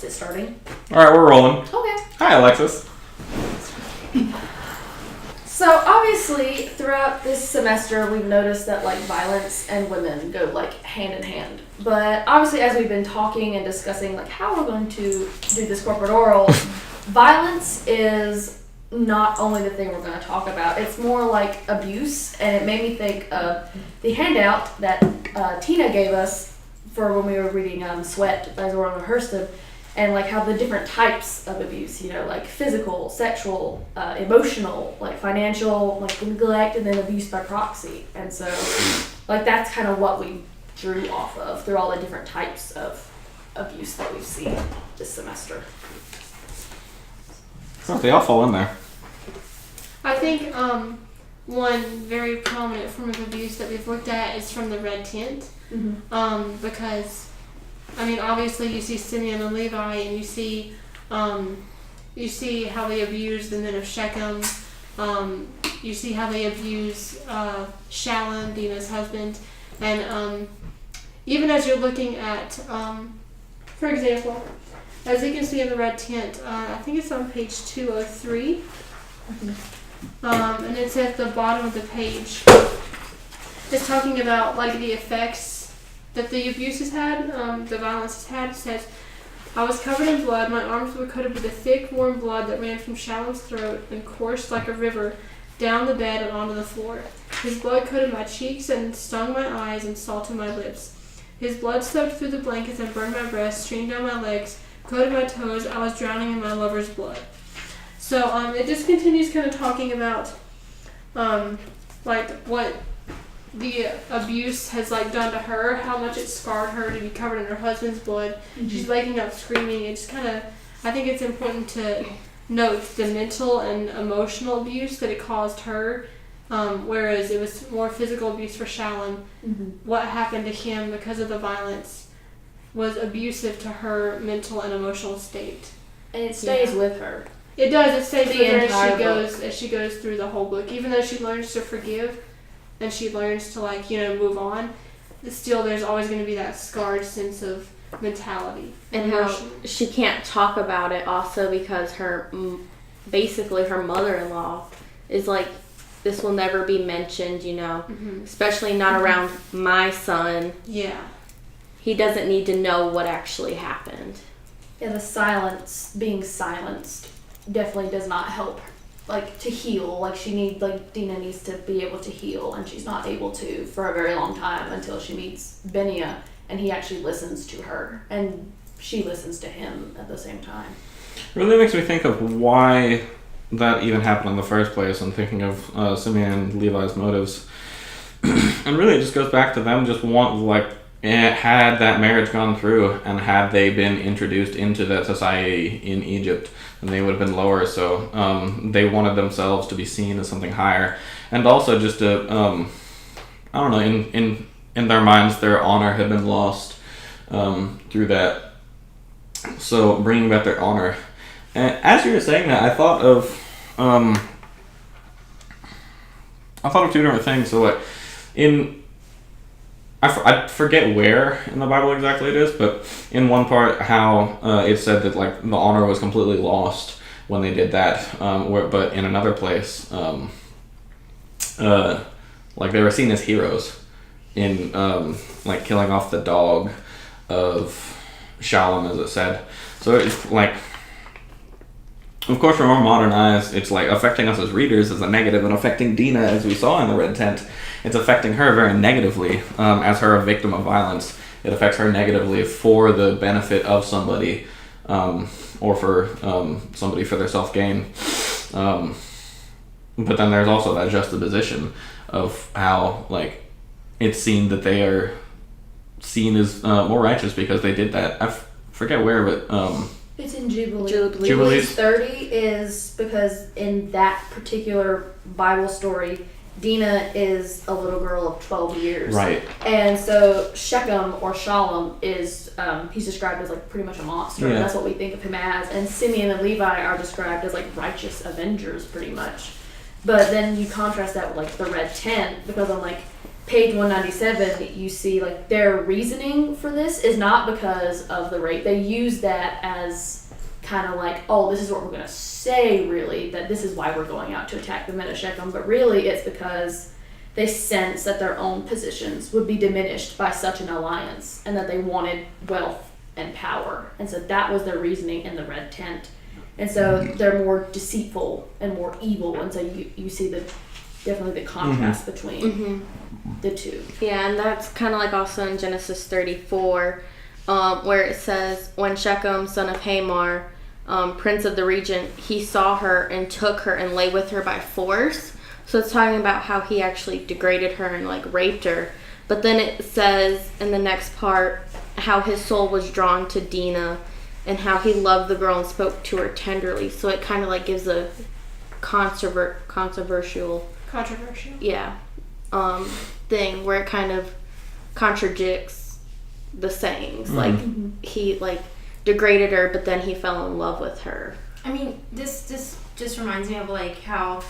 it starting? Alright, we're rolling. Okay. Hi, Alexis. So obviously, throughout this semester, we've noticed that like violence and women go like hand in hand. But obviously, as we've been talking and discussing like how we're going to do this corporate oral, violence is not only the thing we're going to talk about. It's more like abuse, and it made me think of the handout that Tina gave us for when we were reading Sweat as we were rehearsed it, and like how the different types of abuse, you know, like physical, sexual, emotional, like financial, like neglect, and then abuse by proxy. And so like that's kind of what we drew off of through all the different types of abuse that we've seen this semester. Oh, they all fall in there. I think one very prominent form of abuse that we've looked at is from the red tent. Mm-hmm. Because, I mean, obviously you see Simeon and Levi, and you see how they abuse the men of Shechem. You see how they abuse Shalom, Dinah's husband, and even as you're looking at, for example, as you can see in the red tent, I think it's on page 203, and it's at the bottom of the page. It's talking about like the effects that the abuse has had, the violence has had. It says, I was covered in blood, my arms were coated with a thick, warm blood that ran from Shalom's throat and coursed like a river down the bed and onto the floor. His blood coated my cheeks and stung my eyes and salted my lips. His blood soaked through the blankets and burned my breast, streamed down my legs, coated my toes. I was drowning in my lover's blood. So it just continues kind of talking about like what the abuse has like done to her, how much it scarred her to be covered in her husband's blood. Mm-hmm. She's waking up screaming. It's kind of, I think it's important to note the mental and emotional abuse that it caused her, whereas it was more physical abuse for Shalom. Mm-hmm. What happened to him because of the violence was abusive to her mental and emotional state. And it stays with her. It does. It stays with her as she goes through the whole book. Even though she learns to forgive and she learns to like, you know, move on, still there's always going to be that scarred sense of mentality. And how she can't talk about it also because basically her mother-in-law is like, this will never be mentioned, you know, especially not around my son. Yeah. He doesn't need to know what actually happened. Yeah, the silence, being silenced, definitely does not help, like, to heal. Like, Dina needs to be able to heal, and she's not able to for a very long time until she meets Benia, and he actually listens to her, and she listens to him at the same time. It really makes me think of why that even happened in the first place. I'm thinking of Simeon and Levi's motives. And really it just goes back to them just had that marriage gone through and had they been introduced into that society in Egypt, then they would have been lower. So they wanted themselves to be seen as something higher, and also just to I don't know, in their minds their honor had been lost through that. So bringing back their honor. And as you were saying that, I thought of two different things. So like I forget where in the Bible exactly it is, but in one part how it said that like the honor was completely lost when they did that, but in another place, like they were seen as heroes in like killing off the dog of Shalom, as it said. So it's like, of course, from our modern eyes, it's like affecting us as readers as a negative, and affecting Dina, as we saw in the red tent, it's affecting her very negatively as her a victim of violence. It affects her negatively for the benefit of somebody, or for somebody for their self-gain. But then there's also that juxtaposition of how like it's seen that they are seen as more righteous because they did that. I forget where, but it's in Jubilees. Jubilees 30 is because in that particular Bible story, Dina is a little girl of 12 years. Right. And so Shechem or Shalom is, he's described as like pretty much a monster. Yeah. That's what we think of him as. And Simeon and Levi are described as like righteous avengers pretty much. But then you contrast that with like the red tent, because I'm like, page 197, you see like their reasoning for this is not because of the rape. They use that as kind of like, oh, this is what we're going to say, really, that this is why we're going out to attack the men of Shechem. But really, it's because they sense that their own positions would be diminished by such an alliance and that they wanted wealth and power. And so that was their reasoning in the red tent. And so they're more deceitful and more evil. And so you see definitely the contrast between the two. Yeah, and that's kind of like also in Genesis 34, where it says, when Shechem, son of Hamor, prince of the region, he saw her and took her and lay with her by force. So it's talking about how he actually degraded her and like raped her. But then it says in the next part how his soul was drawn to Dinah and how he loved the girl and spoke to her tenderly. So it kind of like gives a controversial yeah thing where it kind of contradicts the sayings. Like he like degraded her, but then he fell in love with her. I mean, this just reminds me of like how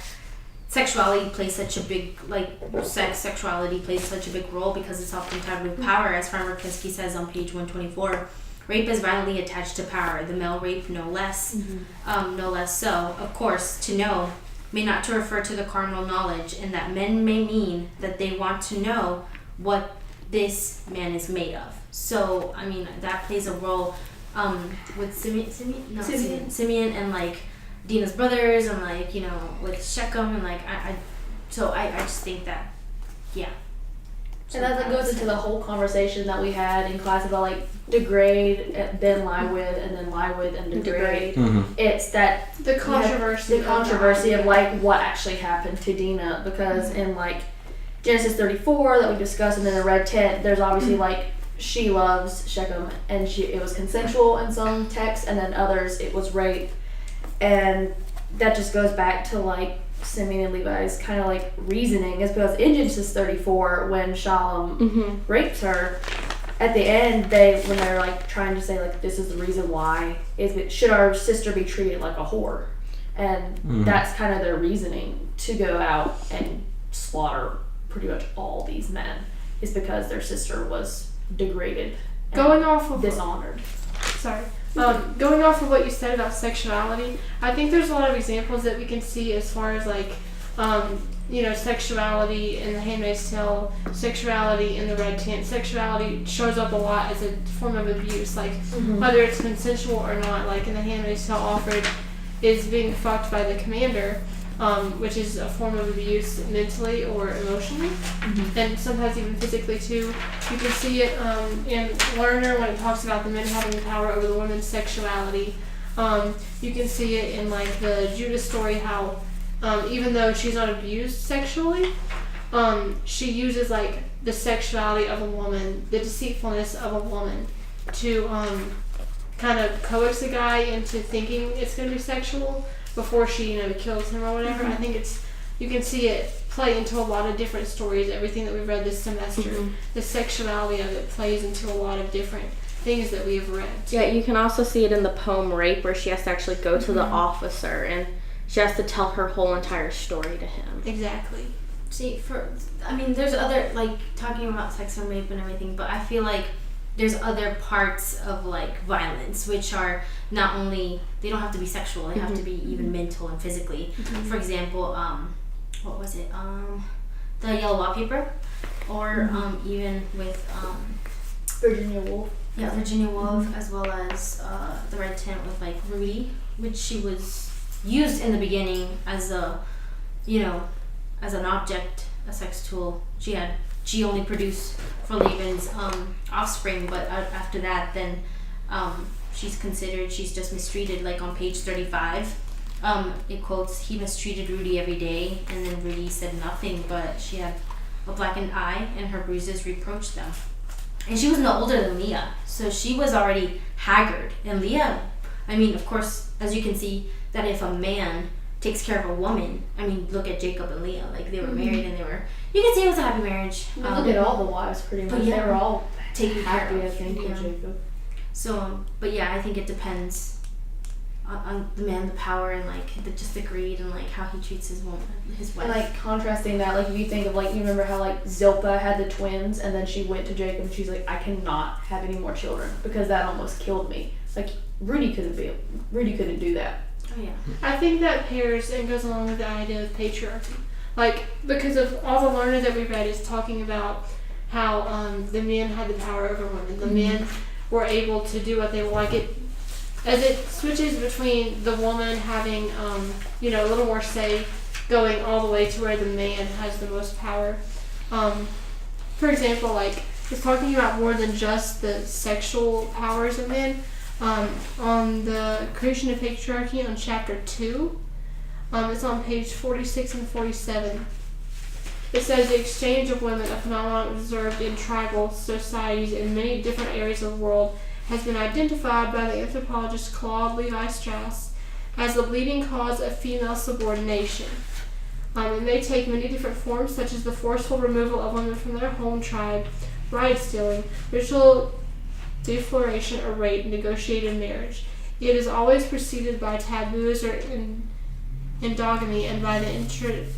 sexuality plays such a big, like, sexuality plays such a big role because it's often tied with power. As Farmer Kinsky says on page 124, rape is violently attached to power, the male rape no less. No less so. Of course, to know may not to refer to the carnal knowledge, and that men may mean that they want to know what this man is made of. So, I mean, that plays a role with Simeon and, like, Dinah's brothers, and, like, you know, with Shechem, and, like, I just think that, yeah. And that goes into the whole conversation that we had in class about, like, degrade, then lie with, and then lie with and degrade. It's that the controversy of like what actually happened to Dinah, because in like Genesis 34 that we discussed, and then the red tent, there's obviously like she loves Shechem and it was consensual in some texts, and then others it was rape, and that just goes back to like Simeon and Levi's kind of like reasoning, is because in Genesis 34 when Shalom rapes her, at the end when they're like trying to say like this is the reason why, should our sister be treated like a whore, and that's kind of their reasoning to go out and slaughter pretty much all these men, is because their sister was degraded and going off of dishonored. Going off of what you said about sexuality, I think there's a lot of examples that we can see as far as like, you know, sexuality in The Handmaid's Tale, sexuality in the Red Tent. Sexuality shows up a lot as a form of abuse, like whether it's consensual or not. Like in The Handmaid's Tale, Alfred is being fucked by the commander, which is a form of abuse mentally or emotionally, and sometimes even physically too. You can see it in Lerner when it talks about the men having power over the women's sexuality. You can see it in like the Judah story, how even though she's not abused sexually, she uses like the sexuality of a woman, the deceitfulness of a woman, to kind of coax a guy into thinking it's going to be sexual before she, you know, kills him or whatever. I think you can see it play into a lot of different stories. Everything that we've read this semester, the sexuality of it plays into a lot of different things that we have read. Yeah, you can also see it in the poem Rape, where she has to actually go to the officer and she has to tell her whole entire story to him. Exactly. See, there's other, like, talking about sex and rape and everything, but I feel like there's other parts of, like, violence, which are not only, they don't have to be sexual, they have to be even mental and physically. For example, what was it? The Yellow Wallpaper, or even with Virginia Woolf. Yeah, Virginia Woolf, as well as the Red Tent with, like, Rudy, which she was used in the beginning as a, you know, as an object, a sex tool. She only produced for Laban's offspring, but after that, then she's just mistreated. Like on page 35, it quotes, "He mistreated Rudy every day," and then Rudy said nothing, but she had a blackened eye, and her bruises reproached them. And she was no older than Leah, so she was already haggard. And Leah, I mean, of course, as you can see, that if a man takes care of a woman, I mean, look at Jacob and Leah, like they were married, and you can see it was a happy marriage. Look at all the wives, pretty much. Yeah, they were all taken happy, care of, I think, with Jacob. So, but yeah, I think it depends on the man, the power, and like just the greed, and like how he treats his woman, his wife. And like contrasting that, like if you think of like, you remember how like Zilpah had the twins and then she went to Jacob and she's like, I cannot have any more children because that almost killed me. Like Rudy couldn't do that. Oh yeah. I think that pairs and goes along with the idea of patriarchy. Like, because of all the learning that we read is talking about how the men had the power over women. The men were able to do what they like. It as it switches between the woman having a little more say, going all the way to where the man has the most power. For example, like it's talking about more than just the sexual powers of men. On the creation of patriarchy on chapter 2, it's on page 46 and 47. It says the exchange of women, a phenomenon observed in tribal societies in many different areas of the world, has been identified by the anthropologist Claude Levi-Strauss as the leading cause of female subordination. It may take many different forms, such as the forceful removal of women from their home tribe, bride stealing, ritual defloration, or rape, negotiated marriage. It is always preceded by taboos or endogamy and by the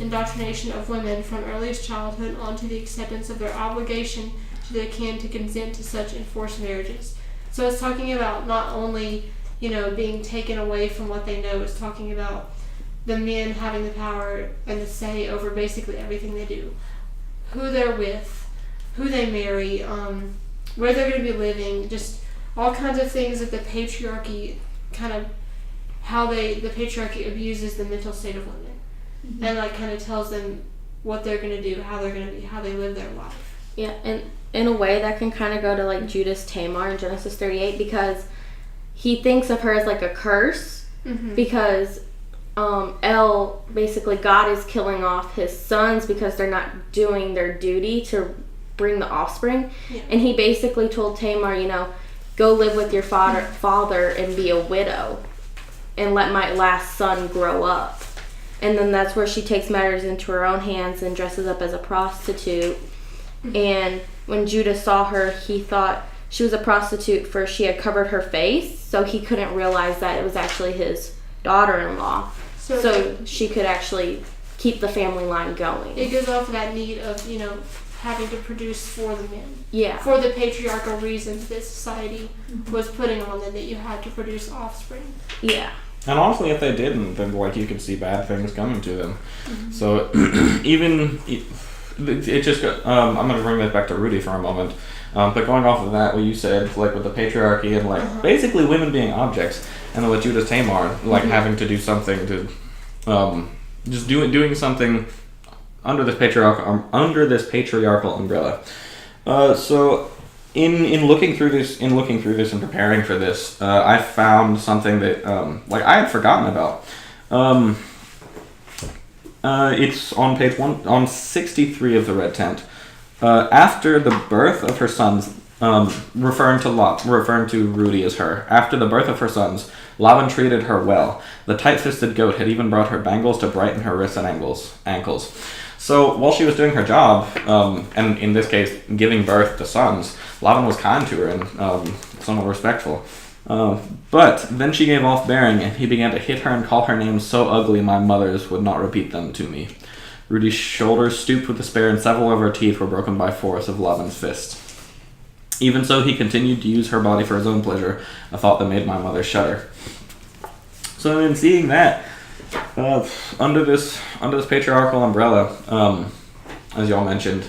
indoctrination of women from earliest childhood onto the acceptance of their obligation to their kin to consent to such enforced marriages. So it's talking about not only, being taken away from what they know, it's talking about the men having the power and the say over basically everything they do. Who they're with, who they marry, where they're going to be living, just all kinds of things that the patriarchy the patriarchy abuses the mental state of women. Mm-hmm. And like kind of tells them what they're going to do, how they're going to be, how they live their life. Yeah, and in a way that can kind of go to like Judas Tamar in Genesis 38, because he thinks of her as like a curse, because basically God is killing off his sons because they're not doing their duty to bring the offspring. Yeah. And he basically told Tamar, go live with your father and be a widow and let my last son grow up. And then that's where she takes matters into her own hands and dresses up as a prostitute. And when Judah saw her, he thought she was a prostitute for she had covered her face, so he couldn't realize that it was actually his daughter-in-law. So she could actually keep the family line going. It goes off of that need of, having to produce for the men. Yeah. For the patriarchal reasons that society was putting on them, that you had to produce offspring. Yeah. And honestly, if they didn't, then you could see bad things coming to them. Mm-hmm. So it just I'm going to bring that back to Rudy for a moment. But going off of that, what you said, like with the patriarchy and basically women being objects, and then with Judas Tamar, having to do something to, just doing something under this patriarchal umbrella. So in looking through this and preparing for this, I found something that I had forgotten about. It's on page 63 of the Red Tent. After the birth of her sons, referring to Rudy as her. After the birth of her sons, Laban treated her well. The tight-fisted goat had even brought her bangles to brighten her wrists and ankles. So while she was doing her job, and in this case, giving birth to sons, Laban was kind to her and somewhat respectful. But then she gave off bearing, and he began to hit her and call her names so ugly my mothers would not repeat them to me. Rudy's shoulders stooped with despair, and several of her teeth were broken by force of Laban's fist. Even so, he continued to use her body for his own pleasure, a thought that made my mother shudder. So in seeing that, under this patriarchal umbrella, as y'all mentioned,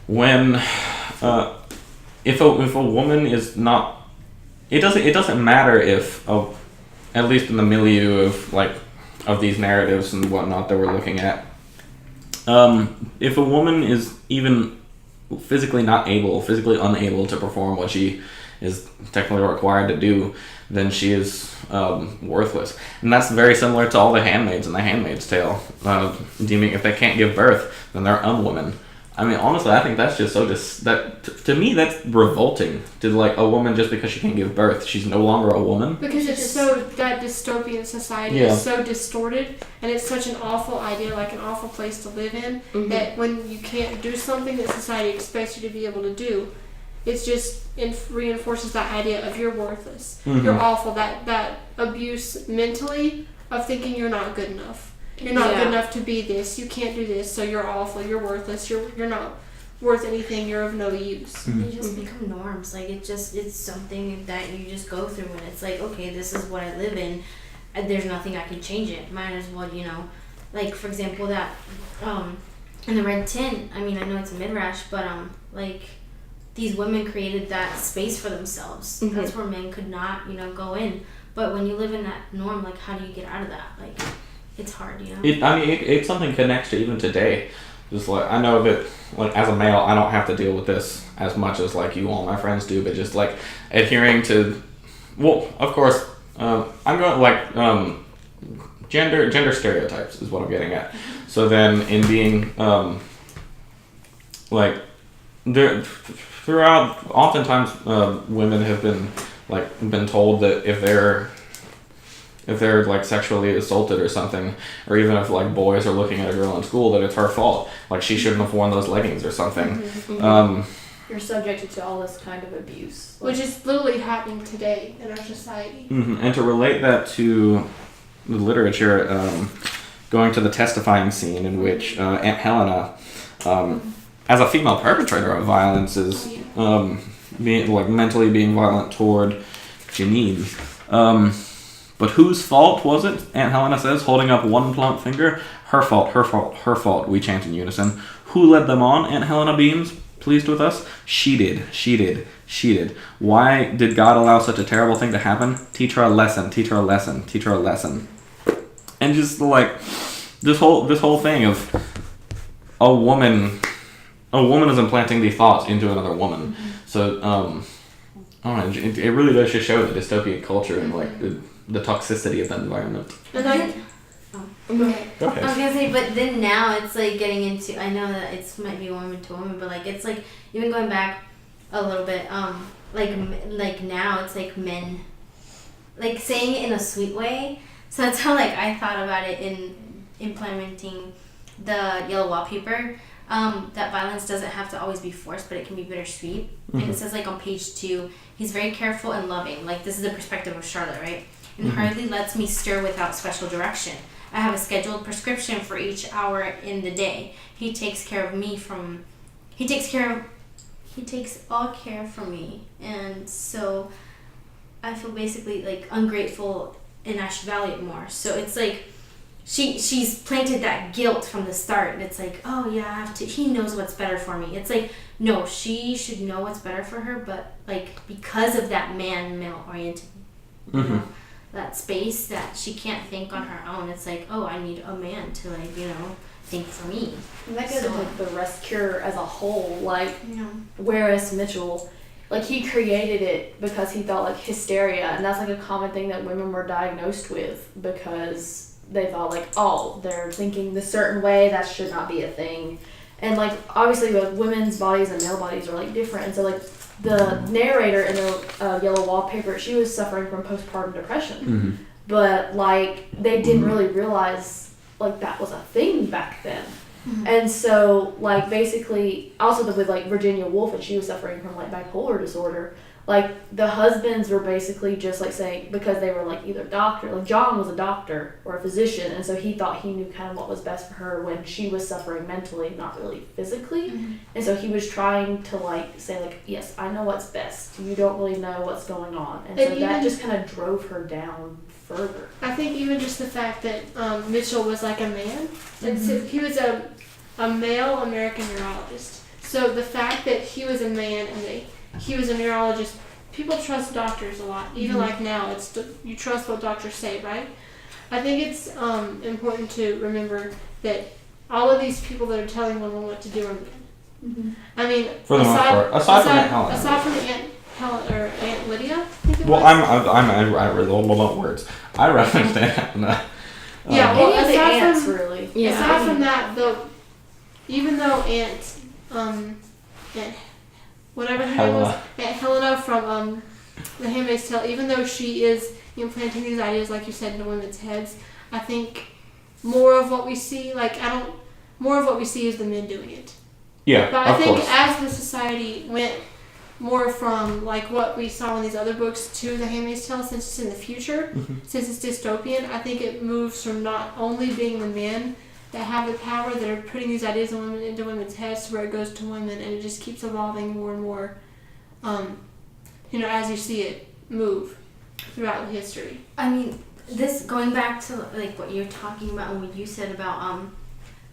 when if a woman is not, it doesn't matter if, at least in the milieu of these narratives and whatnot that we're looking at, if a woman is even physically unable to perform what she is technically required to do, then she is worthless. And that's very similar to all the handmaids in The Handmaid's Tale, deeming if they can't give birth, then they're unwomen. I mean, honestly, I think that's just to me, that's revolting. To a woman, just because she can't give birth, she's no longer a woman. Because it's that dystopian society is so distorted, and it's such an awful idea, like an awful place to live in, that when you can't do something that society expects you to be able to do, It just reinforces that idea of you're worthless. Mhm. You're awful. That abuse mentally of thinking you're not good enough. You're not good enough to be this. You can't do this, so you're awful. You're worthless. You're not worth anything. You're of no use. They just become norms. Like it's something that you just go through, and it's like, okay, this is what I live in. And there's nothing I can change it. Might as well, like for example that in the red tent. I mean, I know it's a midrash, but like these women created that space for themselves. That's where men could not, go in. But when you live in that norm, like how do you get out of that? Like it's hard, It's something connects to even today. Just like I know that, like as a male, I don't have to deal with this as much as like you all my friends do, but just like adhering to, well, of course, I'm going like gender stereotypes is what I'm getting at. So then in being like there throughout, oftentimes women have been told that if they're like sexually assaulted or something, or even if like boys are looking at a girl in school, that it's her fault. Like she shouldn't have worn those leggings or something. You're subjected to all this kind of abuse, which is literally happening today in our society. And to relate that to the literature, going to the testifying scene in which Aunt Helena, as a female perpetrator of violence, is mentally being violent toward Janine. But whose fault was it? Aunt Helena says, holding up one plump finger. Her fault, her fault, her fault, we chant in unison. Who led them on? Aunt Helena beams, pleased with us. She did, she did, she did. Why did God allow such a terrible thing to happen? Teach her a lesson, teach her a lesson, teach her a lesson. And just like this whole thing of a woman is implanting these thoughts into another woman. So I don't know, it really does just show the dystopian culture and like the toxicity of that environment. And Go ahead. I was gonna say, but then now it's like getting into. I know that it might be woman to woman, but like it's like even going back a little bit. Like now it's like men, like saying it in a sweet way. So that's how like I thought about it in implementing the yellow wallpaper. That violence doesn't have to always be forced, but it can be bittersweet. And it says like on page 2, he's very careful and loving. Like this is the perspective of Charlotte, right? And hardly lets me stir without special direction. I have a scheduled prescription for each hour in the day. He takes all care for me. And so I feel basically like ungrateful and I should value it more. So it's like she's planted that guilt from the start. And it's like, oh yeah, I have to, he knows what's better for me. It's like, no, she should know what's better for her, but like because of that male oriented, that space that she can't think on her own. It's like, oh, I need a man to like, think for me. And that goes with the rest cure as a whole. Like, whereas Mitchell, like he created it because he thought like hysteria, and that's like a common thing that women were diagnosed with because they thought like, oh, they're thinking this certain way, that should not be a thing. And like obviously like women's bodies and male bodies are like different, and so like the narrator in the yellow wallpaper, she was suffering from postpartum depression, but like they didn't really realize like that was a thing back then. And so like basically also with like Virginia Woolf, and she was suffering from like bipolar disorder. Like the husbands were basically just like saying, because they were like either doctor, like John was a doctor or a physician, and so he thought he knew kind of what was best for her when she was suffering mentally, not really physically. And so he was trying to like say like, yes, I know what's best, you don't really know what's going on. And so that just kind of drove her down further. I think even just the fact that Mitchell was like a man, and so he was a male American neurologist. So the fact that he was a man and he was a neurologist, people trust doctors a lot. Even like now, you trust what doctors say, right? I think it's important to remember that all of these people that are telling women what to do are men. I mean, for the most part, aside from Aunt Helen. Aside from Aunt Helen or Aunt Lydia, I think it was. Well, I really love words. I referenced Aunt Helen. Yeah, well, Any of the aside aunts from, really. Yeah. Aside from that, though, even though Aunt whatever her name was, Aunt Helena from The Handmaid's Tale, even though she is implanting these ideas, like you said, into women's heads, I think more of what we see, more of what we see is the men doing it. Yeah, but I of think course. as the society went more from like what we saw in these other books to The Handmaid's Tale, since it's in the future, since it's dystopian. I think it moves from not only being the men that have the power that are putting these ideas on women into women's heads to where it goes to women, and it just keeps evolving more and more, as you see it move throughout history. I mean, this going back to like what you're talking about and what you said about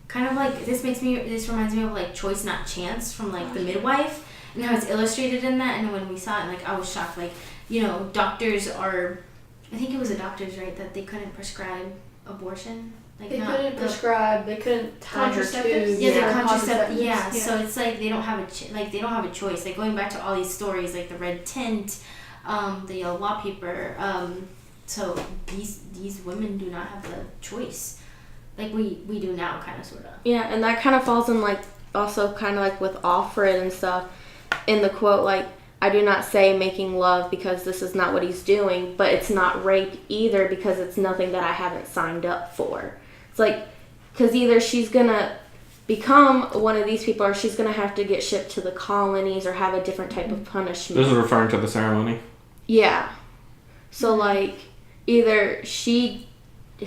kind of like this reminds me of like Choice Not Chance from like The Midwife, and how it's illustrated in that. And when we saw it, like I was shocked. Like, doctors are, I think it was the doctors, right, that they couldn't prescribe abortion. Like they couldn't prescribe. They couldn't tie her tubes. Yeah, they're contraceptive. Yeah, so it's like they don't have a choice. Like going back to all these stories, like the red tint, the yellow wallpaper. So these women do not have the choice, like we do now, kind of, sort of. Yeah, and that kind of falls in like also kind of like with Alfred and stuff. In the quote, like, I do not say making love because this is not what he's doing, but it's not rape either because it's nothing that I haven't signed up for. It's like, because either she's going to become one of these people or she's going to have to get shipped to the colonies or have a different type of punishment. This is referring to the ceremony? Yeah. So, like, either she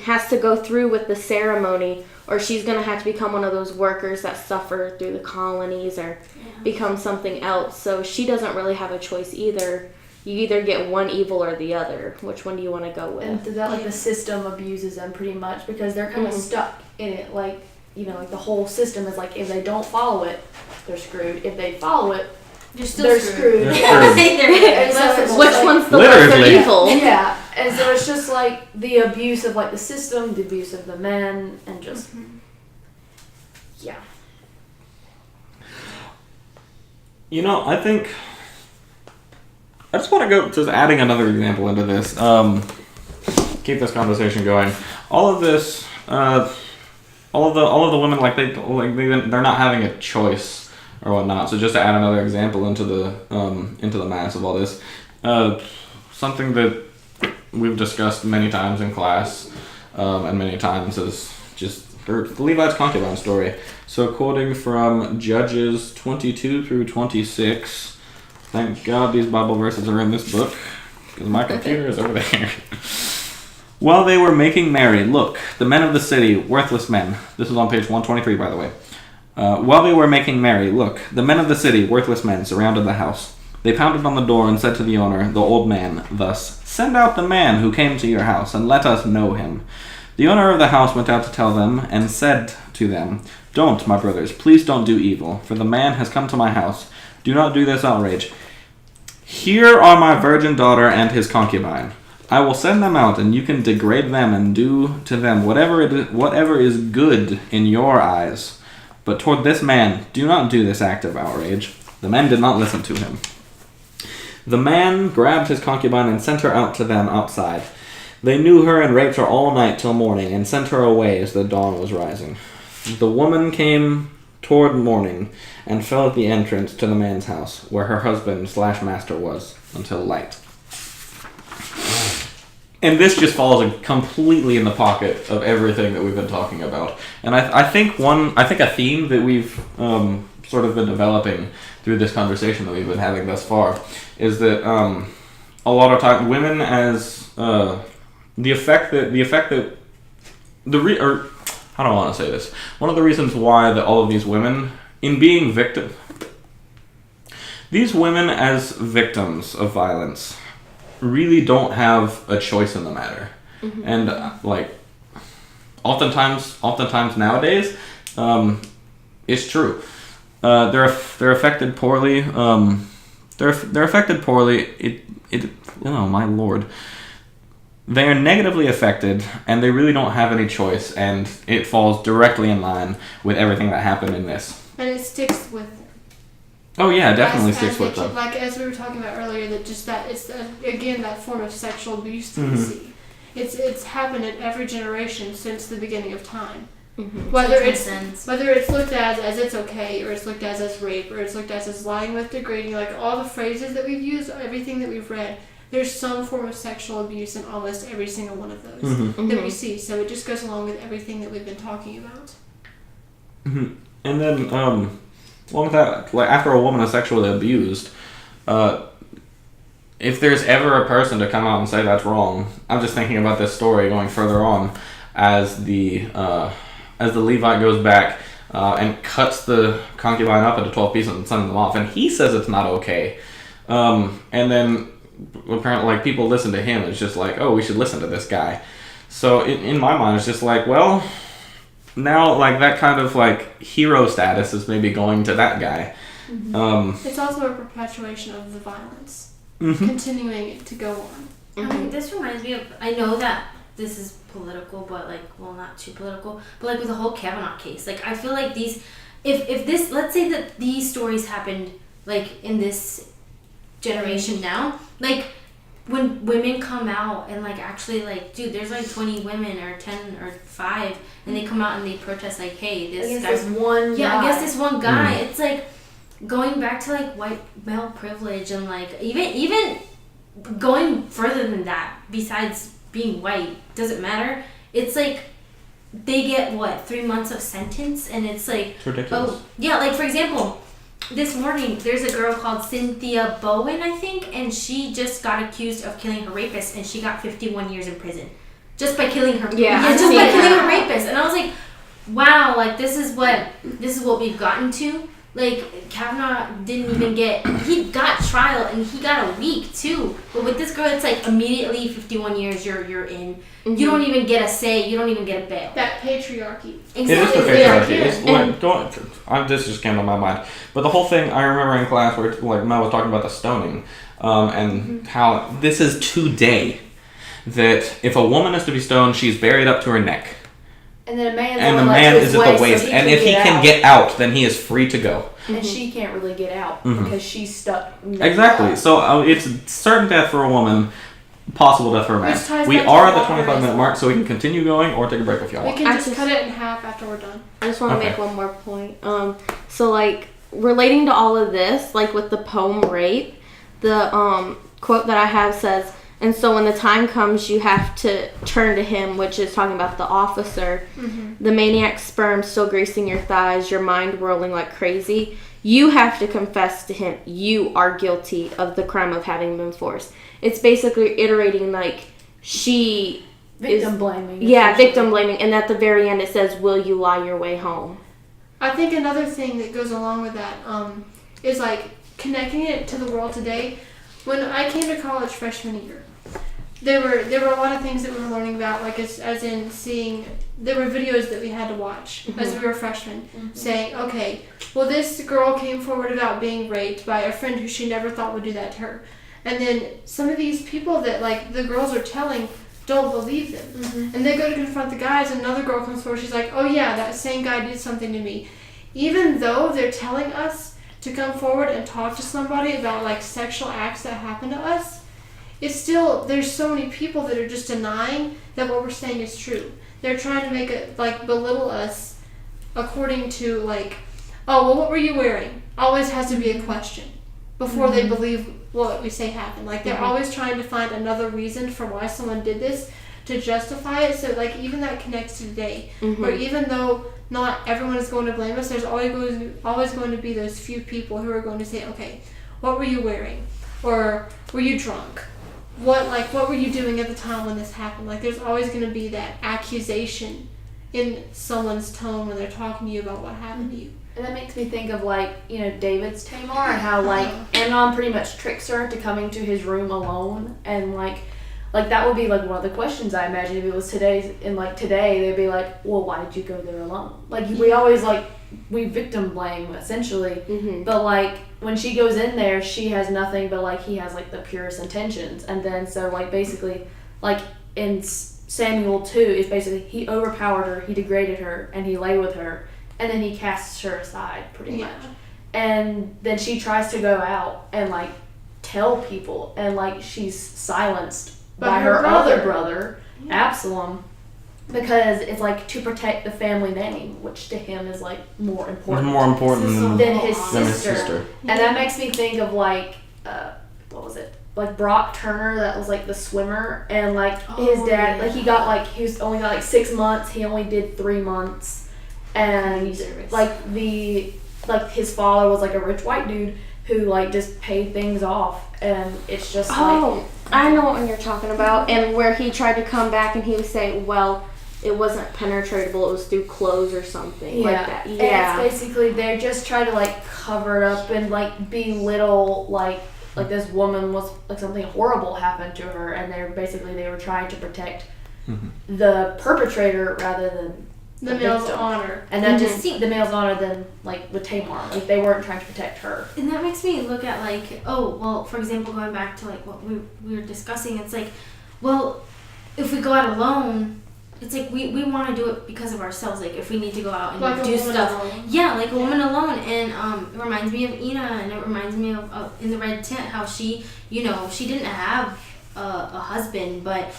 has to go through with the ceremony or she's going to have to become one of those workers that suffer through the colonies or become something else. So she doesn't really have a choice either. You either get one evil or the other. Which one do you want to go with? And that, like, the system abuses them pretty much because they're kind of stuck in it. Like, like the whole system is like, if they don't follow it, they're screwed. If they follow it, they're screwed. They're screwed. Which one's the lesser evil? Yeah. And so it's just like the abuse of like the system, the abuse of the men, and just yeah. I think I just want to go to adding another example into this. Keep this conversation going. All of this, all of the women they're not having a choice or whatnot. So just to add another example into the mass of all this, something that we've discussed many times in class, and many times is just the Levite's concubine story. So quoting from Judges 22 through 26. Thank God these Bible verses are in this book, because my computer is over there. While they were making merry, look, the men of the city, worthless men. This is on page 123, by the way. While they were making merry, look, the men of the city, worthless men, surrounded the house. They pounded on the door and said to the owner, the old man, thus, "Send out the man who came to your house, and let us know him." The owner of the house went out to tell them, and said to them, "Don't, my brothers, please don't do evil, for the man has come to my house. Do not do this outrage. Here are my virgin daughter and his concubine. I will send them out, and you can degrade them and do to them whatever is good in your eyes. But toward this man, do not do this act of outrage." The men did not listen to him. The man grabbed his concubine and sent her out to them outside. They knew her and raped her all night till morning, and sent her away as the dawn was rising. The woman came toward morning, and fell at the entrance to the man's house, where her husband/master was, until light. And this just falls completely in the pocket of everything that we've been talking about. And I think a theme that we've sort of been developing through this conversation that we've been having thus far is that a lot of time women as I don't want to say this. One of the reasons why all of these women, in being these women as victims of violence really don't have a choice in the matter. Mm-hmm. And oftentimes nowadays, it's true. They're affected poorly. They're affected poorly. My Lord. They are negatively affected, and they really don't have any choice, and it falls directly in line with everything that happened in this. And it sticks with them. Oh yeah, it definitely sticks with them. Like as we were talking about earlier, that it's again that form of sexual abuse that we see. It's happened in every generation since the beginning of time. Mm-hmm. Whether it's looked at as it's okay, or it's looked at as rape, or it's looked at as lying with, degrading, like all the phrases that we've used, everything that we've read. There's some form of sexual abuse in almost every single one of those that we see. So it just goes along with everything that we've been talking about. Mm-hmm. And then, along with that, after a woman is sexually abused, if there's ever a person to come out and say that's wrong, I'm just thinking about this story going further on as the Levite goes back and cuts the concubine up into 12 pieces and sends them off, and he says it's not okay. And then apparently, like, people listen to him. It's just like, oh, we should listen to this guy. So in my mind, it's just like, well, now like that kind of like hero status is maybe going to that guy. It's also a perpetuation of the violence, continuing to go on. I mean, this reminds me of, I know that this is political, but like, well, not too political, but like with the whole Kavanaugh case, like I feel like these, if this, let's say that these stories happened like in this generation now, like when women come out and like actually like, dude, there's like 20 women or 10 or 5 and they come out and they protest like, hey, this guy's one guy. against this one guy. It's like going back to like white male privilege and like even going further than that, besides being white, doesn't matter. It's like they get what, 3 months of sentence, and it's like, It's ridiculous. oh yeah, like for example, this morning there's a girl called Cynthia Bowen, I think, and she just got accused of killing her rapist, and she got 51 years in prison just by killing her. Just by killing her rapist. And I was like, wow, like this is what we've gotten to. Like, Kavanaugh didn't even he got trial and he got a week too. But with this girl, it's like immediately 51 years you're in. You don't even get a say. You don't even get a bail. That patriarchy. It is the patriarchy. It's like, this just came to my mind. But the whole thing, I remember in class where like Mel was talking about the stoning, and how this is today. That if a woman is to be stoned, she's buried up to her neck. And then the man is at the waist, and if he can get out, then he is free to go. And she can't really get out because she's stuck. Exactly. So it's certain death for a woman, possible death for a man. We are at the 25-minute mark, so we can continue going or take a break if y'all We want. can just cut it in half after we're done. I just want to make one more point. So like relating to all of this, like with the poem rape, the quote that I have says, "And so when the time comes, you have to turn to him," which is talking about the officer. The maniac's sperm still greasing your thighs, your mind whirling like crazy. You have to confess to him you are guilty of the crime of having been forced. It's basically iterating like she victim blaming. Yeah, victim blaming. And at the very end it says, "Will you lie your way home?" I think another thing that goes along with that is like connecting it to the world today. When I came to college freshman year, there were a lot of things that we were learning about, like as in seeing, there were videos that we had to watch as we were freshmen, saying, okay, well, this girl came forward about being raped by a friend who she never thought would do that to her. And then some of these people that like the girls are telling don't believe them. And they go to confront the guys, and another girl comes forward, she's like, oh yeah, that same guy did something to me. Even though they're telling us to come forward and talk to somebody about like sexual acts that happen to us, it's still, there's so many people that are just denying that what we're saying is true. They're trying to make it, like, belittle us according to, like, oh, well, what were you wearing? Always has to be a question before they believe what we say happened. Like, they're always trying to find another reason for why someone did this to justify it. So, like, even that connects to today. Where even though not everyone is going to blame us, there's always going to be those few people who are going to say, okay, what were you wearing? Or were you drunk? What were you doing at the time when this happened? Like, there's always going to be that accusation in someone's tone when they're talking to you about what happened to you. And that makes me think of, like, you know, David's Tamar and how, like, Amnon pretty much tricks her to coming to his room alone. And, like that would be, like, one of the questions, I imagine, if it was today. And, like, today, they'd be like, well, why did you go there alone? Like, we always, like, we victim blame, essentially. But, like, when she goes in there, she has nothing but, like, he has, like, the purest intentions. And then, so, like, basically, like, in Samuel 2, it's basically, he overpowered her, he degraded her, and he lay with her. And then he casts her aside, pretty much. And then she tries to go out and, like, tell people. And, like, she's silenced by her other brother, Absalom. Because it's, like, to protect the family name, which to him is, like, more important. More important than his sister. Than his sister. And that makes me think of, like, what was it? Like, Brock Turner, that was, like, the swimmer. And, like, his dad, like, he was only got, like, 6 months. He only did 3 months. And, like, his father was, like, a rich white dude who like just pay things off, and it's just Oh, I know what one you're talking about, and where he tried to come back and he was saying, well, it wasn't penetratable, it was through clothes or something like that. And Yeah. it's basically they're just trying to like cover it up and like belittle like this woman was like something horrible happened to her, and they were trying to protect the perpetrator rather than The male's victim. honor. And that just seemed the male's honor than like with Tamar. Like they weren't trying to protect her. And that makes me look at like, oh, well, for example, going back to like what we were discussing, it's like, well, if we go out alone, it's like we want to do it because of ourselves. Like if we need to go out and Like a do woman stuff, alone. yeah, like a woman alone. And it reminds me of Ina, and it reminds me of in the red tent how she, you know, she didn't have a husband, but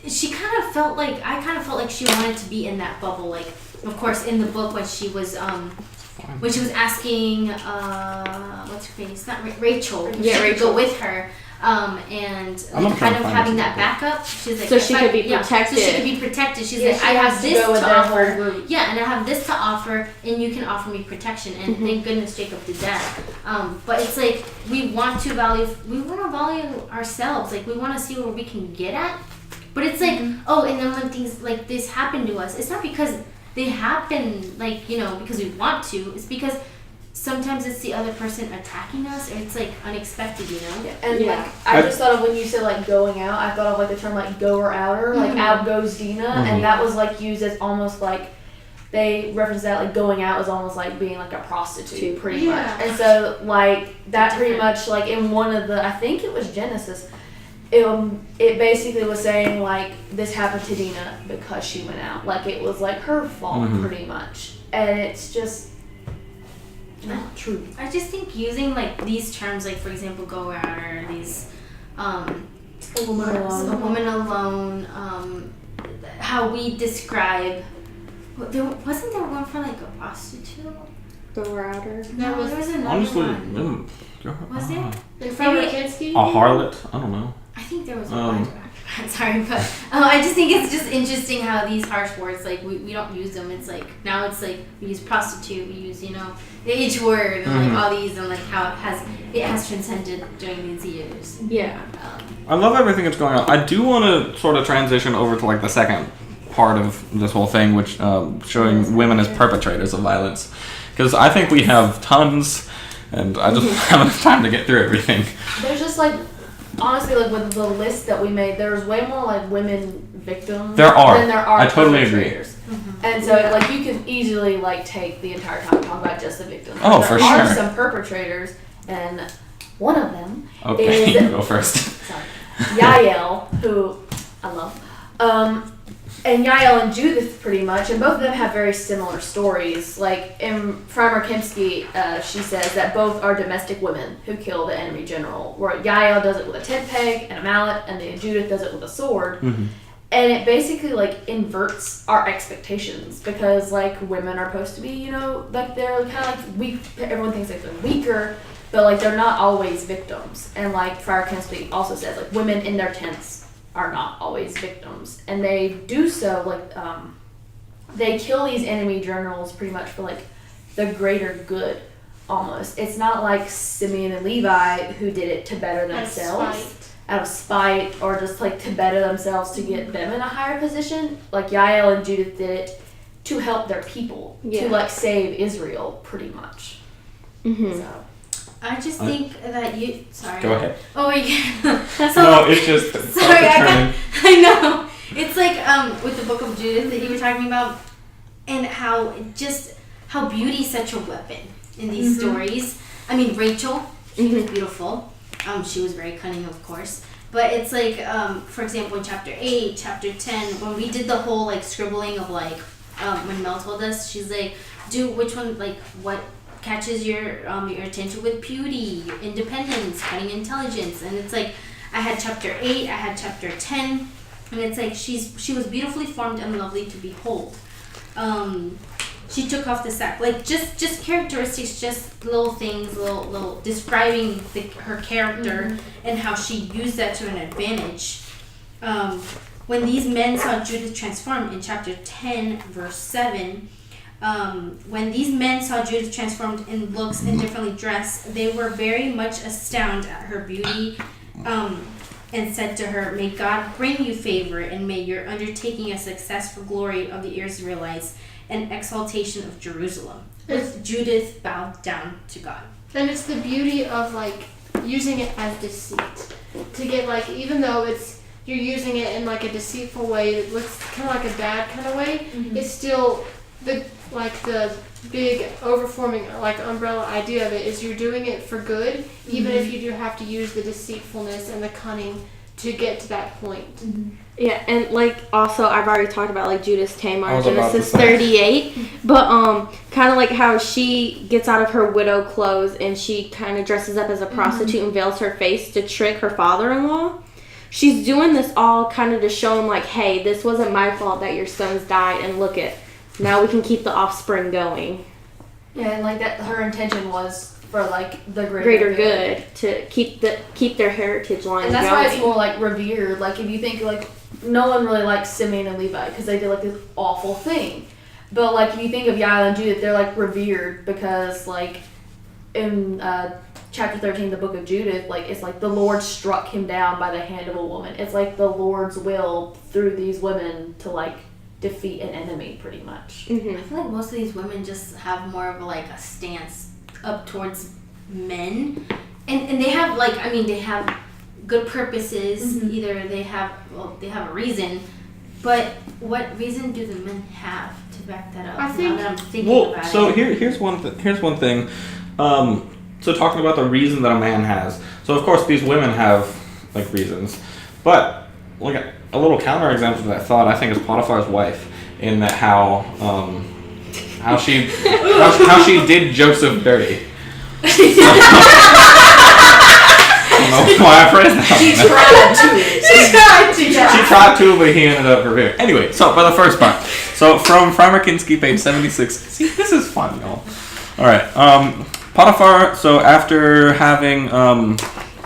she kind of felt like she wanted to be in that bubble. Like, of course, in the book when she was asking what's her face, not Rachel, if she could go with her, and like, kind of having that backup. She's like, So she could be protected. So she could be protected. She's Yeah, like, she I has have to this go with to their offer. whole group. Yeah, and I have this to offer, and you can offer me protection. And thank goodness Jacob did that. But it's like we want to value ourselves. Like we want to see where we can get at. But it's like, oh, and then when things like this happen to us, it's not because they happen, like, you know, because we want to. It's because sometimes it's the other person attacking us, or it's like unexpected, you know? Yeah. And like I just thought of when you said like going out, I thought of like the term like goer outer, like out goes Dina, and that was like used as almost like they referenced that like going out is almost like being like a prostitute pretty much. And so like that pretty much like in one of the, I think it was Genesis, it basically was saying like this happened to Dina because she went out, like it was like her fault pretty much, and it's just not true. I just think using like these terms, like for example, go out, or these A woman alone. a woman alone, how we describe. Wasn't there one for like a prostitute? The router. No, there was another Honestly, one. Was there? Like from Maybe- Rakinsky? a harlot? I don't know. I think there was one. Sorry, but I just think it's just interesting how these harsh words, like we don't use them. It's like now it's like we use prostitute, we use, you know, the H word, and like all these, and like how it has transcended during these years. Yeah. I love everything that's going on. I do want to sort of transition over to like the second part of this whole thing, which showing women as perpetrators of violence, because I think we have tons, and I just don't have enough time to get through everything. There's just like, honestly, like with the list that we made, there's way more like women victims There are. than there are I totally agree. perpetrators. And so like you can easily like take the entire time to talk about just the victims. Oh, there for are sure. some perpetrators, and one of them Okay, is you go first. sorry, Yael, who I love. And Yael and Judith pretty much, and both of them have very similar stories. Like in Friar Kempsky, she says that both are domestic women who kill the enemy general, where Yael does it with a tent peg and a mallet, and then Judith does it with a sword. And it basically like inverts our expectations, because like women are supposed to be, you know, like they're kind of like weak. Everyone thinks like they're weaker, but like they're not always victims. And like Friar Kempsky also says like women in their tents are not always victims, and they do so like they kill these enemy generals pretty much for like the greater good. Almost, it's not like Simeon and Levi who did it to better themselves out of spite, or just like to better themselves to get them in a higher position. Like Yael and Judith did it to help their people, to like save Israel pretty much. So I just think that you. Sorry. Go ahead. Oh wait. No, it's just. Sorry, I know. It's like with the book of Judith that you were talking about, and how beauty is such a weapon in these stories. I mean, Rachel, she was beautiful. She was very cunning, of course. But it's like, for example, in chapter 8, chapter 10, when we did the whole like scribbling of like, when Mel told us, she's like, do which one, like what catches your attention with beauty, independence, cunning, intelligence. And it's like, I had chapter 8, I had chapter 10, and it's like she was beautifully formed and lovely to behold. She took off the sack, like just characteristics, just little things, little describing her character and how she used that to an advantage. When these men saw Judith transform in chapter 10, verse 7, When these men saw Judith transformed in looks and differently dressed, they were very much astounded at her beauty, and said to her, "May God bring you favor, and may your undertaking a success for glory of the Israelites and exaltation of Jerusalem." But Judith bowed down to God. And it's the beauty of like using it as deceit to get like, even though you're using it in like a deceitful way that looks kind of like a bad kind of way, it's still the big overforming like umbrella idea of it is you're doing it for good, even if you do have to use the deceitfulness and the cunning to get to that point. Yeah, and like also I've already talked about like Judas Tamar I in was about Genesis to say. 38, but kind of like how she gets out of her widow clothes and she kind of dresses up as a prostitute and veils her face to trick her father-in-law. She's doing this all kind of to show him like, hey, this wasn't my fault that your sons died, and look it, now we can keep the offspring going. Yeah, and like that, her intention was for like the Greater good to keep their heritage line and that's going. why it's more like revered. Like if you think like no one really likes Simeon and Levi because they did like this awful thing, but like if you think of Yahweh and Judith, they're like revered because like in chapter 13, the book of Judith, like it's like the Lord struck him down by the hand of a woman. It's like the Lord's will through these women to like defeat an enemy, pretty much. I feel like most of these women just have more of like a stance up towards men, and they have like, I mean, they have good purposes. Either they have a reason, but what reason do the men have to back that up? I think, now that I'm thinking about so it. here's one thing. So talking about the reason that a man has. So of course these women have like reasons, but like a little counterexample to that thought, I think, is Potiphar's wife, in that how she did Joseph dirty. I don't know why I phrased that. She tried to, but he ended up revering. Anyway, so for the first part, so from Framakinski, page 76. See, this is fun, y'all. All right, Potiphar. So after having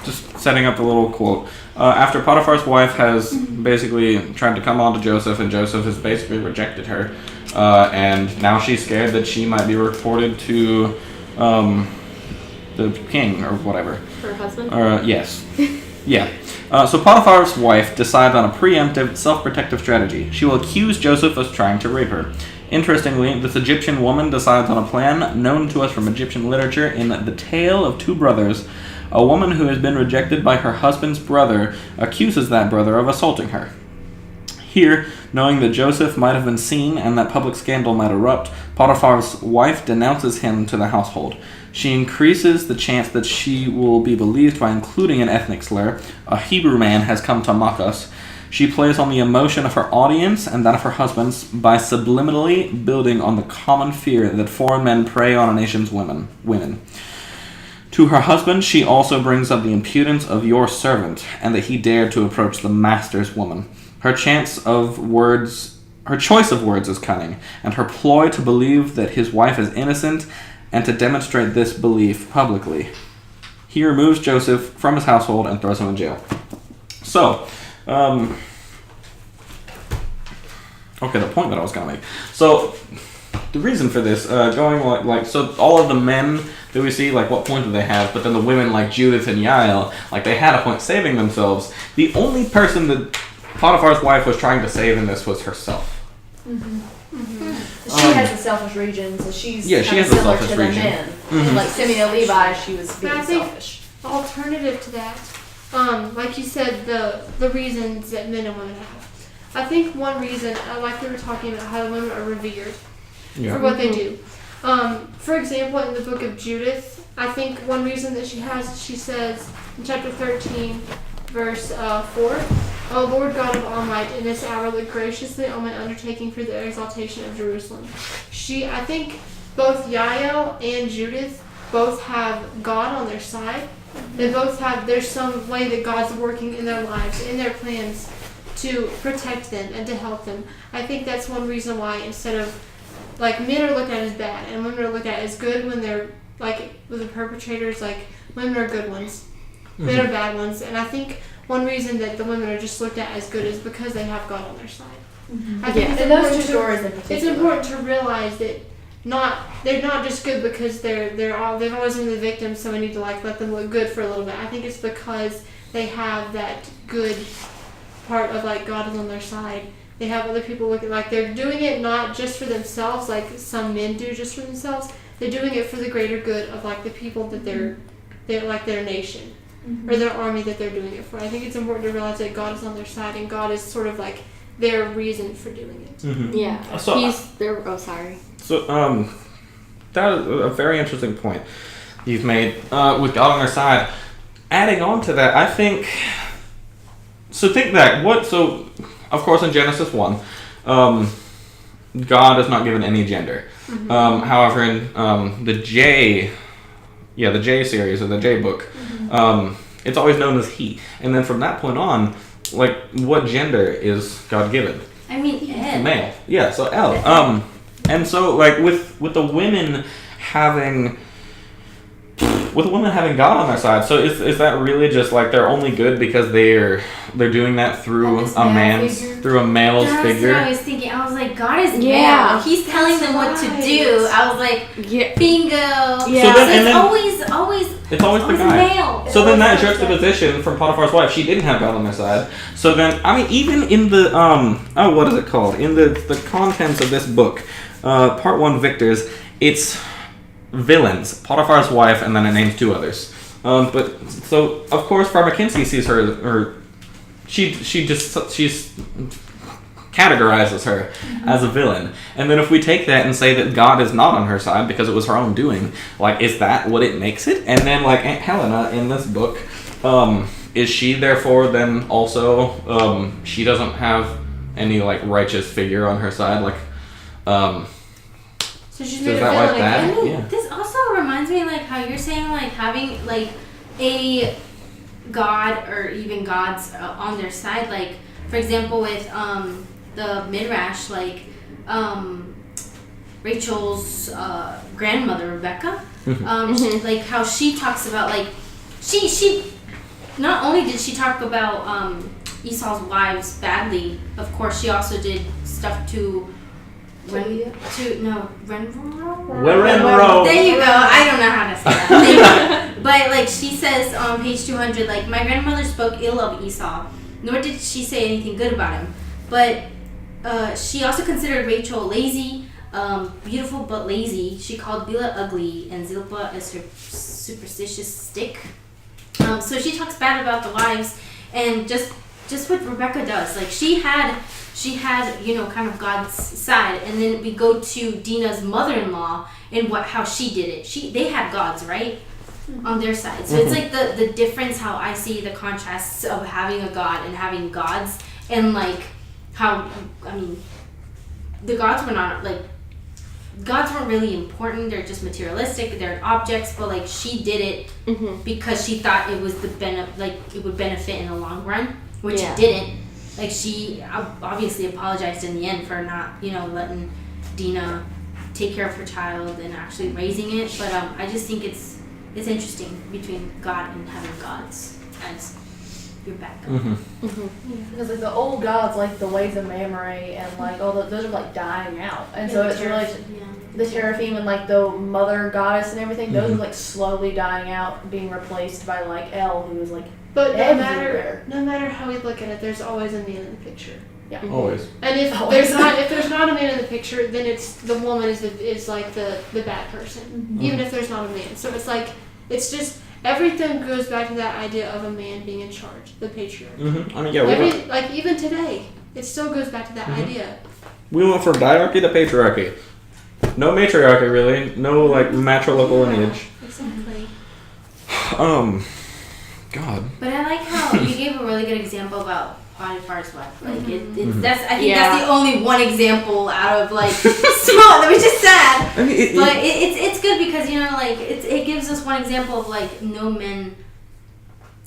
just setting up the little quote. After Potiphar's wife has basically tried to come on to Joseph, and Joseph has basically rejected her, and now she's scared that she might be reported to the king or whatever. Her husband? Yes. Yeah. So Potiphar's wife decides on a preemptive, self-protective strategy. She will accuse Joseph of trying to rape her. Interestingly, this Egyptian woman decides on a plan known to us from Egyptian literature in The Tale of Two Brothers. A woman who has been rejected by her husband's brother accuses that brother of assaulting her. Here, knowing that Joseph might have been seen and that public scandal might erupt, Potiphar's wife denounces him to the household. She increases the chance that she will be believed by including an ethnic slur. A Hebrew man has come to mock us. She plays on the emotion of her audience and that of her husband's by subliminally building on the common fear that foreign men prey on a nation's women. To her husband, she also brings up the impudence of your servant, and that he dared to approach the master's woman. Her choice of words is cunning, and her ploy to believe that his wife is innocent, and to demonstrate this belief publicly. He removes Joseph from his household and throws him in jail. So, okay, the point that I was going to make. So, the reason for this, so all of the men that we see, like, what point do they have? But then the women, like Judith and Yael, like, they had a point saving themselves. The only person that Potiphar's wife was trying to save in this was herself. She has the selfish region, so she's she has the similar selfish to the region. men. And like Simeon and Levi, she was But being I think selfish. alternative to that, like you said, the reasons that men and women have. I think one reason, like we were talking about how the women are revered for what they do. For example, in the book of Judith, I think one reason that she says in chapter 13, verse 4, O Lord God of all might, in this hour look graciously on my undertaking for the exaltation of Jerusalem. I think both Yael and Judith both have God on their side. They both have, there's some way that God's working in their lives, in their plans to protect them and to help them. I think that's one reason why, instead of, like, men are looked at as bad and women are looked at as good when they're, like, with the perpetrators, like, women are good ones. Men are bad ones. And I think one reason that the women are just looked at as good is because they have God on their side. I think And those two stories in particular. it's important to realize that they're not just good because they've always been the victims, so we need to like let them look good for a little bit. I think it's because they have that good part of like God is on their side. They have other people looking like they're doing it not just for themselves, like some men do just for themselves. They're doing it for the greater good of like the people that they're like their nation or their army that they're doing it for. I think it's important to realize that God is on their side and God is sort of like their reason for doing it. Yeah. So He's there. Oh, sorry. So, that is a very interesting point you've made with God on our side. Adding on to that, I think. So think that So, of course, in Genesis 1, God is not given any gender. However, in the J series or the J book, it's always known as he. And then from that point on, like, what gender is God given? I mean, Ed. Male. Yeah, so L. And so, like, with the women having God on their side, so is that really just like they're only good because they're doing that through a male's figure? That's what I was thinking. I was like, God is Yeah. male. He's telling them what to do. I was like, bingo. Yeah. So It's always the guy. male. So then that juxtaposition from Potiphar's wife, she didn't have God on their side. So then, I mean, even in the what is it called? In the contents of this book, part 1, Victors, it's villains, Potiphar's wife, and then it names 2 others. But so of course, Frau McKinsey sees her, she's categorizes her as a villain. And then if we take that and say that God is not on her side because it was her own doing, like, is that what it makes it? And then, like, Aunt Helena in this book, is she therefore then also, she doesn't have any, like, righteous figure on her side? Like, So she's so made is a that like villain that? again. Yeah. This also reminds me, like, how you're saying, like, having, like, a God or even gods on their side. Like, for example, with the Midrash, like, Rachel's grandmother, Rebecca, like, how she talks about, like, she not only did she talk about Esau's wives badly, of course, she also did stuff to Renro. There you go. I don't know how to say that. But like she says on page 200, like, my grandmother spoke ill of Esau, nor did she say anything good about him. But she also considered Rachel lazy, beautiful but lazy. She called Bilhah ugly and Zilpah a superstitious stick. So she talks bad about the wives, and just what Rebecca does. Like, she had, kind of God's side, and then we go to Dina's mother-in-law and how she did it. They had gods, right, on their side. So it's like the difference, how I see the contrasts of having a god and having gods, and like how, I mean, the gods were not like, gods weren't really important. They're just materialistic. They're objects. But like, she did it because she thought it was it would benefit in the long run, which it didn't. Like, she obviously apologized in the end for not, letting Dina take care of her child and actually raising it. But I just think it's interesting between God and having gods as your backup. Because like the old gods, like the ways of Mamre and like all those are like dying out, and so it's really the Teraphim and like the mother goddess and everything. Those are like slowly dying out, being replaced by like El, who is like. But everywhere. no matter how we look at it, there's always a man in the picture. Yeah. Always. And if there's not a man in the picture, then it's the woman is like the bad person, even if there's not a man. So it's like, it's just, everything goes back to that idea of a man being in charge, the patriarchy. I mean, like even today, it still goes back to that idea. We went from diarchy to patriarchy. No matriarchy, really. No, like, matrilocal lineage. Exactly. God. But I like how you gave a really good example about Potiphar's wife. Like, that's the only one example out of like small, which is sad. I mean, but it's good because it gives us one example of like no men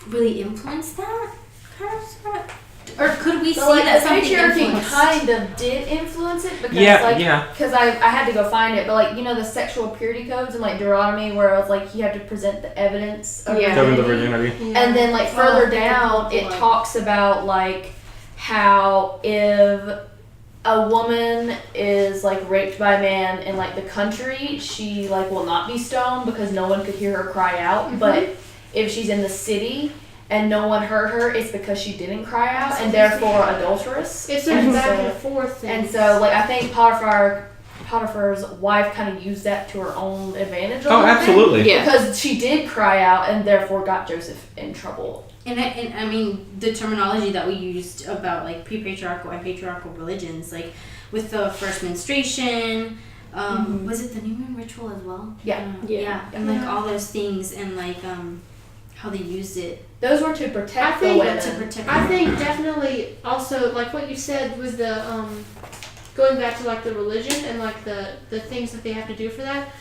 really influence that kind of stuff. Or could we see that something influenced? Kind of did influence it because because I had to go find it, but like the sexual purity codes in like Deuteronomy where it was like you have to present the evidence of virginity. And then like further down it talks about like how if a woman is like raped by a man in like the country, she like will not be stoned because no one could hear her cry out. But if she's in the city and no one heard her, it's because she didn't cry out and therefore adulterous. It's a back and forth thing. And so like I think Potiphar's wife kind of used that to her own advantage. Oh, absolutely. Yeah. Because she did cry out and therefore got Joseph in trouble. And I mean, the terminology that we used about like pre-patriarchal and patriarchal religions, like with the first menstruation, was it the new moon ritual as well? Yeah. And like all those things and like how they used it. Those were to protect the women. I think definitely also like what you said with the going back to like the religion and like the things that they have to do for that.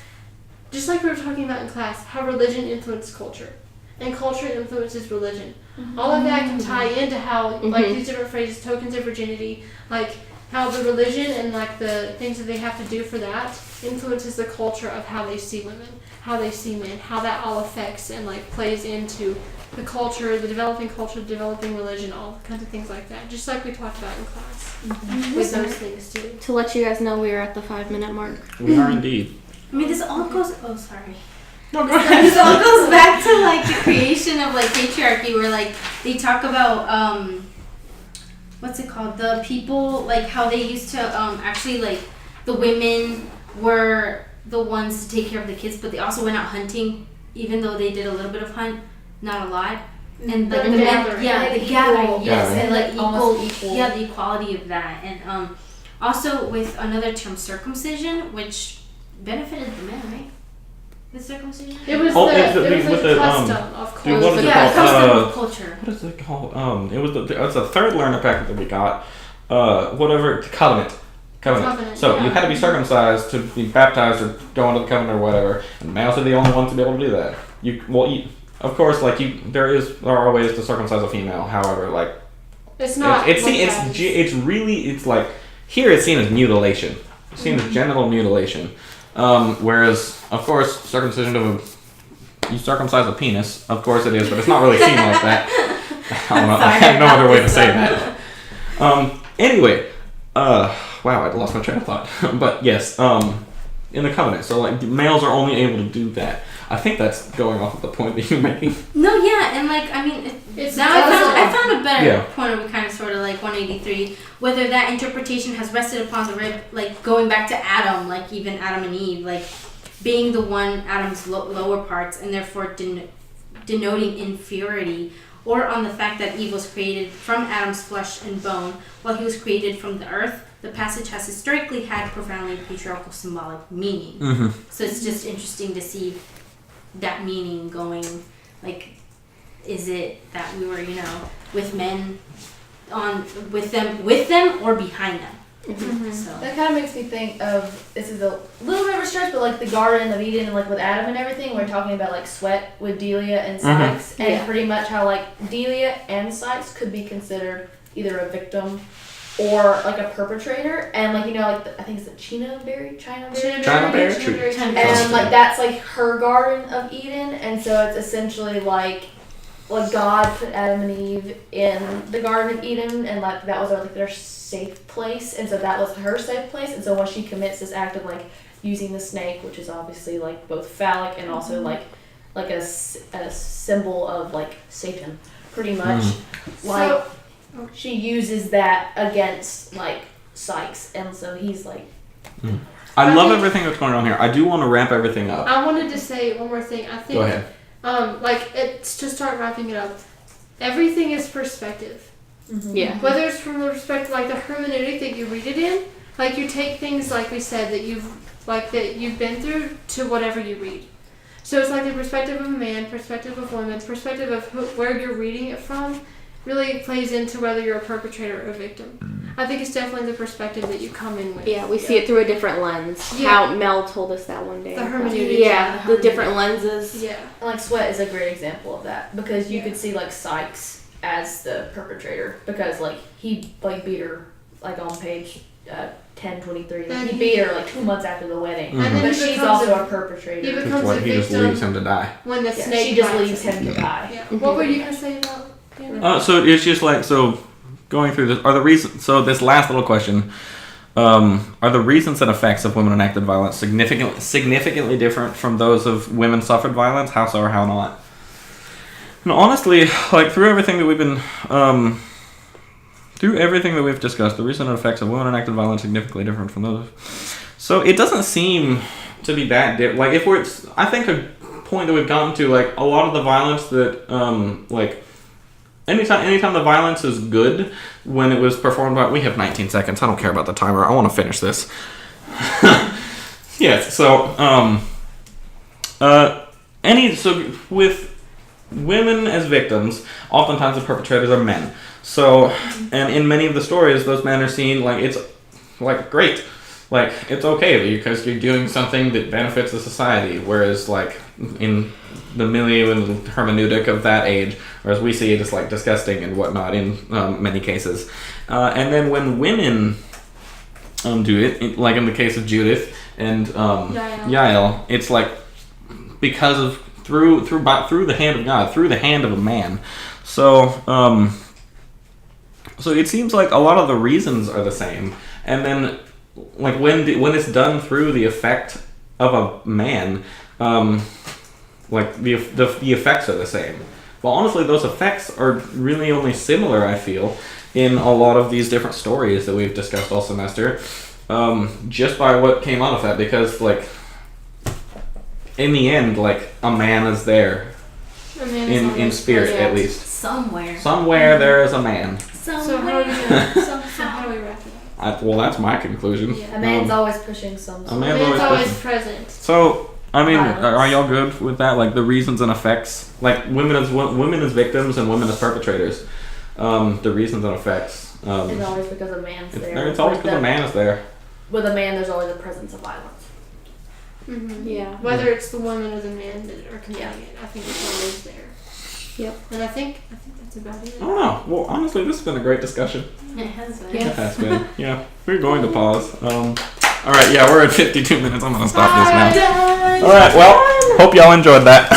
Just like we were talking about in class, how religion influences culture. And culture influences religion. All of that can tie into how, like, these different phrases, tokens of virginity, like, how the religion and, like, the things that they have to do for that influences the culture of how they see women, how they see men, how that all affects and, like, plays into the culture, the developing religion, all kinds of things like that. Just like we talked about in class. With those things, too. To let you guys know, we are at the 5-minute mark. We are indeed. I mean, this all goes... Oh, sorry. No, go ahead. This all goes back to like the creation of like patriarchy, where like they talk about what's it called? The people, like how they used to actually like the women were the ones to take care of the kids, but they also went out hunting, even though they did a little bit of hunt, not a lot. And like the gathering. the gathering, yes, Gathering. and like equal. yeah, the equality of that, and also with another term, circumcision, which benefited the men, right? The circumcision? It was the custom of dude, culture. what is it Yeah, called? custom of culture. What is it called? It was it's a third learner packet that we got. Whatever, covenant. So you had to be circumcised to be baptized or go into the covenant or whatever. And males are the only ones to be able to do that. Of course, like there are ways to circumcise a female. However, like it's not. It's like here it's seen as mutilation. It's seen as genital mutilation. Whereas, of course, you circumcise a penis, of course it is, but it's not really seen like that. I don't know, I have no other way to say that. Anyway, wow, I lost my train of thought. But yes, in the covenant, so like males are only able to do that. I think that's going off of the point that you're making. No, yeah, and like I mean, I found a better point of kind of sort of like 183, whether that interpretation has rested upon the like going back to Adam, like even Adam and Eve, like being the one Adam's lower parts, and therefore denoting inferiority, or on the fact that Eve was created from Adam's flesh and bone, while he was created from the earth. The passage has historically had profoundly patriarchal symbolic meaning. So it's just interesting to see that meaning going, like, is it that we were, with men with them or behind them? So that kind of makes me think of, this is a little bit of a stretch, but like the Garden of Eden and like with Adam and everything, we're talking about like sweat with Delia and Sykes, and pretty much how like Delia and Sykes could be considered either a victim or like a perpetrator, and like I think it's the China berry tree. And like that's like her Garden of Eden, and so it's essentially like God put Adam and Eve in the Garden of Eden, and like that was like their safe place, and so that was her safe place, and so when she commits this act of like using the snake, which is obviously like both phallic and also like a symbol of like Satan, pretty much, like. She uses that against like Sykes, and so he's like. I love everything that's going on here. I do want to wrap everything up. I wanted to say one more thing. I think. Go ahead. Like it's to start wrapping it up. Everything is perspective. Yeah. Whether it's from the perspective like the hermeneutic that you read it in, like you take things like we said that you've been through to whatever you read. So it's like the perspective of a man, perspective of women, perspective of where you're reading it from. Really plays into whether you're a perpetrator or a victim. I think it's definitely the perspective that you come in with. Yeah, we see it through a different lens. Yeah. How Mel told us that one day. The hermeneutic. Yeah, the different lenses. Yeah. And like Sweat is a great example of that, because you could see like Sykes as the perpetrator, because like he like beat her like on page 1023. Like, he beat her like 2 months after the wedding. And then but she's also a perpetrator. He becomes a victim. He just leaves him to die. When the snake she just bites leaves him to die. Yeah. What were you gonna say about? So it's just like, so going through this are the reasons. So this last little question, are the reasons and effects of women enacted violence significantly different from those of women suffered violence? How so or how not? And honestly, like through everything that we've discussed, the reason and effects of women enacted violence significantly different from those. So it doesn't seem to be that like if I think a point that we've gotten to, like a lot of the violence that like anytime the violence is good when it was performed by, we have 19 seconds. I don't care about the timer. I want to finish this. Yes. So so with women as victims, oftentimes the perpetrators are men. So, and in many of the stories, those men are seen like it's like great. Like, it's okay because you're doing something that benefits the society. Whereas, like, in the milieu and hermeneutic of that age, whereas we see it as, like, disgusting and whatnot in many cases. And then when women do it, like in the case of Judith and Yael, it's like because of through the hand of God, through the hand of a man. So, so it seems like a lot of the reasons are the same. And then like when it's done through the effect of a man, like the effects are the same. Well, honestly, those effects are really only similar, I feel, in a lot of these different stories that we've discussed all semester, just by what came out of that. Because, like, in the end, like, a man is there, in spirit at least. Somewhere there is a man. So how do we wrap it up? Well, that's my conclusion. Yeah. A man's always pushing some. A man's always present. So, I mean, are y'all good with that? Like the reasons and effects, like women as victims and women as perpetrators. The reasons and effects. It's always because a man's there. It's always because a man is there. With a man, there's always a presence of violence. Mm-hmm. Yeah. Whether it's the woman or the man that are committing it, I think it's always there. Yep. And I think that's about it. I don't know. Well, honestly, this has been a great discussion. It has been. It has been. Yeah. We're going to pause. All right. Yeah, we're at 52 minutes. I'm gonna stop this now. All right. Well, hope y'all enjoyed that.